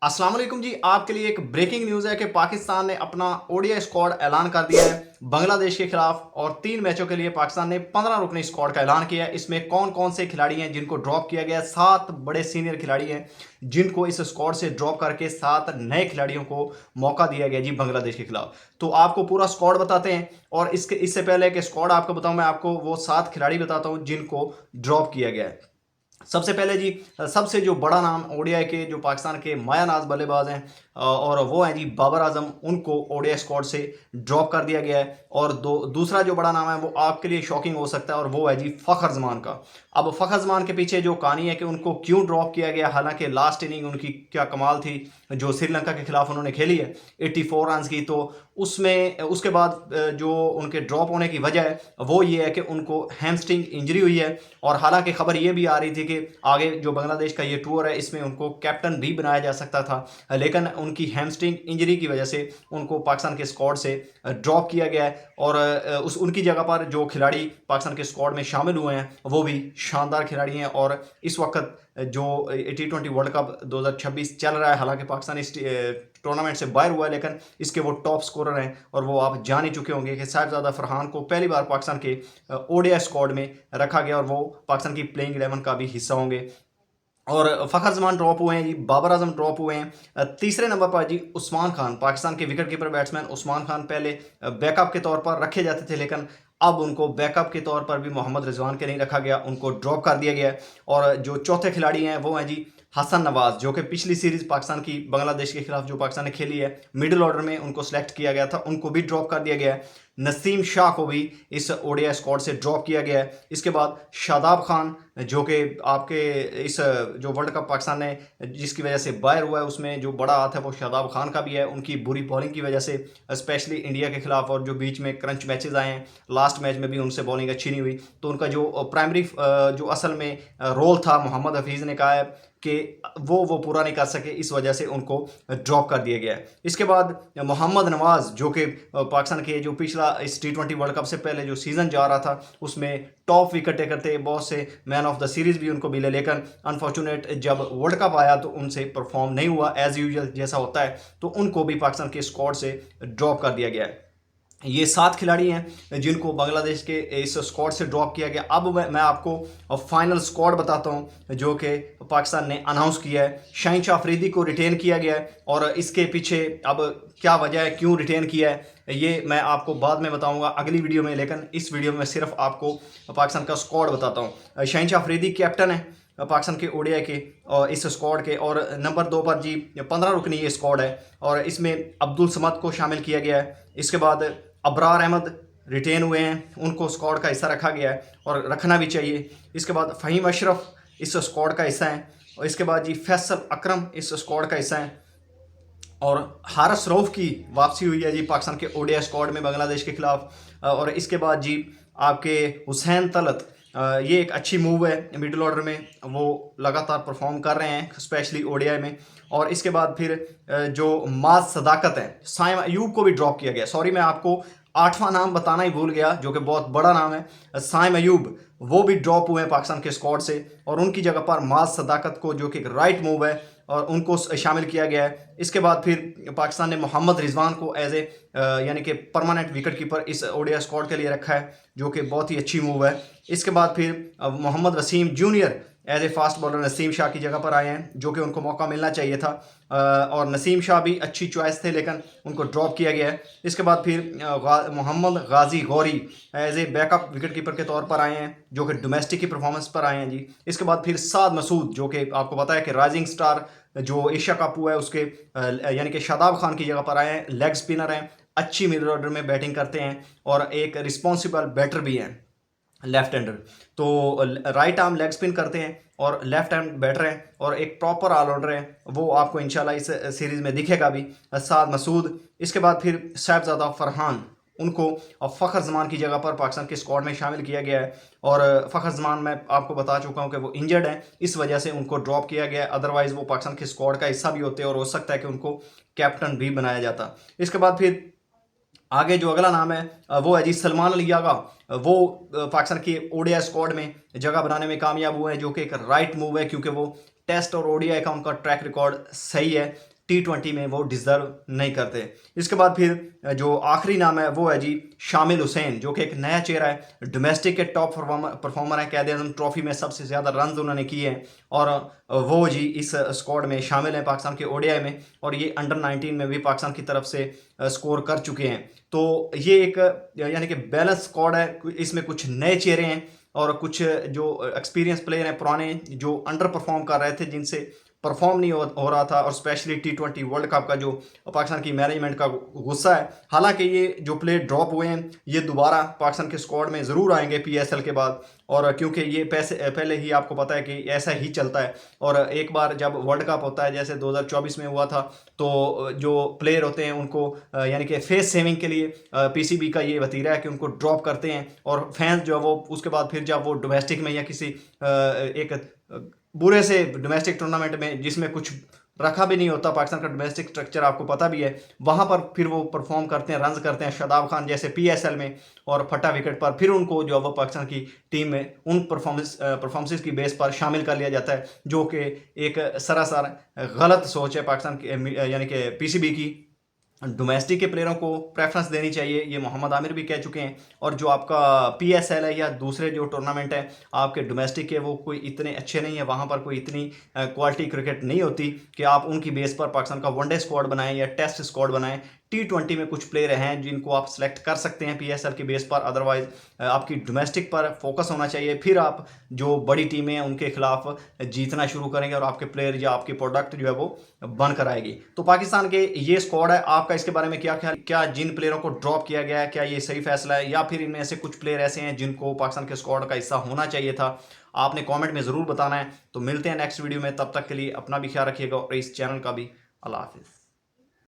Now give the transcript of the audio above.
अस्सलाम वालेकुम जी। आपके लिए एक ब्रेकिंग न्यूज़ है कि पाकिस्तान ने अपना ओडीआई स्क्वाड ऐलान कर दिया है बांग्लादेश के खिलाफ और 3 मैचों के लिए पाकिस्तान ने 15 रुकनी स्क्वाड का ऐलान किया है। इसमें कौन कौन से खिलाड़ी हैं जिनको ड्रॉप किया गया है। 7 बड़े सीनियर खिलाड़ी हैं जिनको इस स्क्वाड से ड्रॉप करके 7 नए खिलाड़ियों को मौका दिया गया जी बांग्लादेश के खिलाफ। तो आपको पूरा स्क्वाड बताते हैं और इससे पहले कि स्क्वाड आपको बताऊं, मैं आपको वो 7 खिलाड़ी बताता हूं जिनको ड्रॉप किया गया है। सबसे पहले जी, सबसे जो बड़ा नाम ओडीआई के जो पाकिस्तान के मायानाज बल्लेबाज हैं और वो हैं जी बाबर आजम, उनको ओडीआई स्क्वाड से ड्रॉप कर दिया गया है। और दूसरा जो बड़ा नाम है वो आपके लिए शॉकिंग हो सकता है और वो है जी फ़खर जमान का। अब फ़खर जमान के पीछे जो कहानी है कि उनको क्यों ड्रॉप किया गया, हालांकि लास्ट इनिंग उनकी क्या कमाल थी जो श्रीलंका के खिलाफ उन्होंने खेली है 84 रन की। तो उसमें उसके बाद जो उनके ड्रॉप होने की वजह है वो ये है कि उनको हैमस्ट्रिंग इंजरी हुई है। और हालांकि खबर ये भी आ रही थी कि आगे जो बांग्लादेश का ये टूर है इसमें उनको कैप्टन भी बनाया जा सकता था, लेकिन उनकी हैमस्ट्रिंग इंजरी की वजह से उनको पाकिस्तान के स्क्वाड से ड्रॉप किया गया है। और उनकी जगह पर जो खिलाड़ी पाकिस्तान के स्क्वाड में शामिल हुए हैं वो भी शानदार खिलाड़ी हैं। और इस वक्त जो T20 वर्ल्ड कप 2026 चल रहा है, हालांकि पाकिस्तान इस टूर्नामेंट से बाहर हुआ है लेकिन इसके वो टॉप स्कोरर हैं। और वो आप जान ही चुके होंगे कि साहिबजादा फरहान को पहली बार पाकिस्तान के ओडीआई स्क्वाड में रखा गया और वो पाकिस्तान की प्लेइंग 11 का भी हिस्सा होंगे। और फ़खर जमान ड्रॉप हुए हैं जी, बाबर आजम ड्रॉप हुए हैं। तीसरे नंबर पर जी उस्मान खान, पाकिस्तान के wicket keeper batsman Usman Khan पहले बैकअप के तौर पर रखे जाते थे लेकिन अब उनको बैकअप के तौर पर भी मोहम्मद रिजवान के नहीं रखा गया, उनको ड्रॉप कर दिया गया है। और जो चौथे खिलाड़ी हैं वो हैं जी हसन नवाज, जो कि पिछली सीरीज पाकिस्तान की बांग्लादेश के खिलाफ जो पाकिस्तान ने खेली है मिडिल ऑर्डर में उनको सेलेक्ट किया गया था, उनको भी ड्रॉप कर दिया गया है। नसीम शाह को भी इस ओडीआई स्क्वाड से ड्रॉप किया गया है। इसके बाद शादाब खान, जो कि आपके इस जो वर्ल्ड कप पाकिस्तान ने जिसकी वजह से बाहर हुआ है उसमें जो बड़ा हाथ है वो शादाब खान का भी है। उनकी बुरी बॉलिंग की वजह से स्पेशली इंडिया के खिलाफ और जो बीच में क्रंच मैचेस आए हैं, लास्ट मैच में भी उनसे बॉलिंग अच्छी नहीं हुई, तो उनका जो प्राइमरी जो असल में रोल था मोहम्मद हफीज़ ने कहा है कि वो पूरा नहीं कर सके, इस वजह से उनको ड्रॉप कर दिया गया है। इसके बाद मोहम्मद नवाज, जो कि पाकिस्तान के जो पिछला इस T20 वर्ल्ड कप से पहले जो सीज़न जा रहा था उसमें टॉप विकेट टेकर थे, बहुत से मैन ऑफ द सीरीज़ भी उनको मिले, लेकिन अनफॉर्चुनेट जब वर्ल्ड कप आया तो उनसे परफॉर्म नहीं हुआ एज यूजुअल जैसा होता है, तो उनको भी पाकिस्तान के स्क्वाड से ड्रॉप कर दिया गया है। ये 7 खिलाड़ी हैं जिनको बांग्लादेश के इस स्क्वाड से ड्रॉप किया गया। अब मैं आपको फाइनल स्क्वाड बताता हूं जो कि पाकिस्तान ने अनाउंस किया है। शाहीन शाह अफरीदी को रिटेन किया गया है और इसके पीछे अब क्या वजह है, क्यों रिटेन किया है, ये मैं आपको बाद में बताऊंगा अगली वीडियो में, लेकिन इस वीडियो में सिर्फ आपको पाकिस्तान का स्क्वाड बताता हूँ। शाहीन शाह अफरीदी कैप्टन है पाकिस्तान के ओडीआई के और इस स्क्वाड के। और नंबर 2 पर जी 15 रुकनी ये स्क्वाड है और इसमें अब्दुल समद को शामिल किया गया है। इसके बाद अबरार अहमद रिटेन हुए हैं, उनको स्क्वाड का हिस्सा रखा गया है और रखना भी चाहिए। इसके बाद फ़हीम अशरफ इस स्क्वाड का हिस्सा है और इसके बाद जी फैसल अकरम इस स्क्वाड का हिस्सा है। और हारिस रऊफ की वापसी हुई है जी पाकिस्तान के ओडीआई स्क्वाड में बांग्लादेश के खिलाफ। और इसके बाद जी आपके हुसैन तलत, ये एक अच्छी मूव है मिडिल ऑर्डर में, वो लगातार परफॉर्म कर रहे हैं स्पेशली ओडीआई में। और इसके बाद फिर जो माज सदाकत है, साइम अयूब को भी ड्रॉप किया गया। सॉरी, मैं आपको 8वां नाम बताना ही भूल गया जो कि बहुत बड़ा नाम है, साइम अयूब, वो भी ड्रॉप हुए हैं पाकिस्तान के स्क्वाड से और उनकी जगह पर माज सदाकत को, जो कि एक राइट मूव है, और उनको शामिल किया गया है। इसके बाद फिर पाकिस्तान ने मोहम्मद रिजवान को एज ए यानी कि परमानेंट विकेट कीपर इस ओडीआई स्क्वाड के लिए रखा है, जो कि बहुत ही अच्छी मूव है। इसके बाद फिर Mohammad Wasim junior as a fast bowler Naseem Shah की जगह पर आए हैं, जो कि उनको मौका मिलना चाहिए था। और नसीम शाह भी अच्छी चॉइस थे लेकिन उनको ड्रॉप किया गया है। इसके बाद फिर Mohammad Ghazi Ghauri as a backup wicket keeper के तौर पर आए हैं, जो कि डोमेस्टिक की परफॉर्मेंस पर आए हैं जी। इसके बाद फिर साद मसूद, जो कि आपको पता है कि राइजिंग स्टार जो एशिया कप हुआ है उसके यानी कि शादाब खान की जगह पर आए हैं, लेग स्पिनर हैं, अच्छी मिडिल ऑर्डर में बैटिंग करते हैं और एक रिस्पॉन्सिबल बैटर भी हैं, लेफ्ट हैंडर। तो राइट आर्म लेग स्पिन करते हैं और लेफ्ट हैंड बैटर हैं और एक प्रॉपर ऑलराउंडर है, वो आपको इंशाल्लाह इस सीरीज़ में दिखेगा भी, साद मसूद। इसके बाद फिर साहिबजादा फरहान, उनको फ़खर जमान की जगह पर पाकिस्तान के स्क्वाड में शामिल किया गया है। और फ़खर जमान मैं आपको बता चुका हूं कि वो इंजर्ड हैं, इस वजह से उनको ड्रॉप किया गया है, अदरवाइज़ वो पाकिस्तान के स्क्वाड का हिस्सा भी होते और हो सकता है कि उनको कैप्टन भी बनाया जाता। इसके बाद फिर आगे जो अगला नाम है वो है जी सलमान अली आगा। वो पाकिस्तान के ओडीआई स्क्वाड में जगह बनाने में कामयाब हुए हैं, जो कि एक राइट मूव है क्योंकि वो टेस्ट और ओडीआई का उनका ट्रैक रिकॉर्ड सही है। T20 में वो डिजर्व नहीं करते। इसके बाद फिर जो आखिरी नाम है वो है जी शामिल हुसैन, जो कि एक नया चेहरा है, डोमेस्टिक के टॉप परफॉर्मर है, कैद आजम ट्रॉफी में सबसे ज़्यादा रन उन्होंने किए हैं और वो जी इस स्क्वाड में शामिल हैं पाकिस्तान के ओडीआई में, और ये अंडर-19 में भी पाकिस्तान की तरफ से स्कोर कर चुके हैं। तो ये एक यानी कि बैलेंस स्क्वाड है, इसमें कुछ नए चेहरे हैं और कुछ जो एक्सपीरियंस प्लेयर हैं पुराने जो अंडर परफॉर्म कर रहे थे, जिनसे परफॉर्म नहीं हो रहा था, और स्पेशली T20 वर्ल्ड कप का जो पाकिस्तान की मैनेजमेंट का गुस्सा है। हालांकि ये जो प्लेयर ड्रॉप हुए हैं ये दोबारा पाकिस्तान के स्क्वाड में ज़रूर आएंगे PSL के बाद, और क्योंकि ये पहले ही आपको पता है कि ऐसा ही चलता है, और एक बार जब वर्ल्ड कप होता है जैसे 2024 में हुआ था, तो जो प्लेयर होते हैं उनको यानी कि फेस सेविंग के लिए PCB का ये वतीरा है कि उनको ड्रॉप करते हैं, और फैंस जो है वो उसके बाद फिर जब वो डोमेस्टिक में या किसी एक बुरे से डोमेस्टिक टूर्नामेंट में जिसमें कुछ रखा भी नहीं होता, पाकिस्तान का डोमेस्टिक स्ट्रक्चर आपको पता भी है, वहाँ पर फिर वो परफॉर्म करते हैं, रन्स करते हैं, शादाब खान जैसे PSL में, और फटा विकेट पर फिर उनको जो है वो पाकिस्तान की टीम में उन परफॉर्मेंसेस की बेस पर शामिल कर लिया जाता है, जो कि एक सरासर गलत सोच है पाकिस्तान की यानी कि PCB की। डोमेस्टिक के प्लेयरों को प्रेफरेंस देनी चाहिए, ये मोहम्मद आमिर भी कह चुके हैं, और जो आपका PSL है या दूसरे जो टूर्नामेंट है आपके डोमेस्टिक के, वो कोई इतने अच्छे नहीं है, वहाँ पर कोई इतनी क्वालिटी क्रिकेट नहीं होती कि आप उनकी बेस पर पाकिस्तान का वनडे स्क्वाड बनाएं या टेस्ट स्क्वाड बनाएं। T20 में कुछ प्लेयर हैं जिनको आप सेलेक्ट कर सकते हैं PSL की बेस पर, अदरवाइज आपकी डोमेस्टिक पर फोकस होना चाहिए, फिर आप जो बड़ी टीमें हैं उनके खिलाफ जीतना शुरू करेंगे और आपके प्लेयर या आपकी प्रोडक्ट जो है वो बन कर आएगी। तो पाकिस्तान के ये स्क्वाड है, आपका इसके बारे में क्या ख्याल, क्या जिन प्लेयरों को ड्रॉप किया गया है क्या ये सही फैसला है, या फिर इनमें से कुछ प्लेयर ऐसे हैं जिनको पाकिस्तान के स्क्वाड का हिस्सा होना चाहिए था? आपने कॉमेंट में ज़रूर बताना है। तो मिलते हैं नेक्स्ट वीडियो में, तब तक के लिए अपना भी ख्याल रखिएगा और इस चैनल का भी। अल्लाह हाफिज़।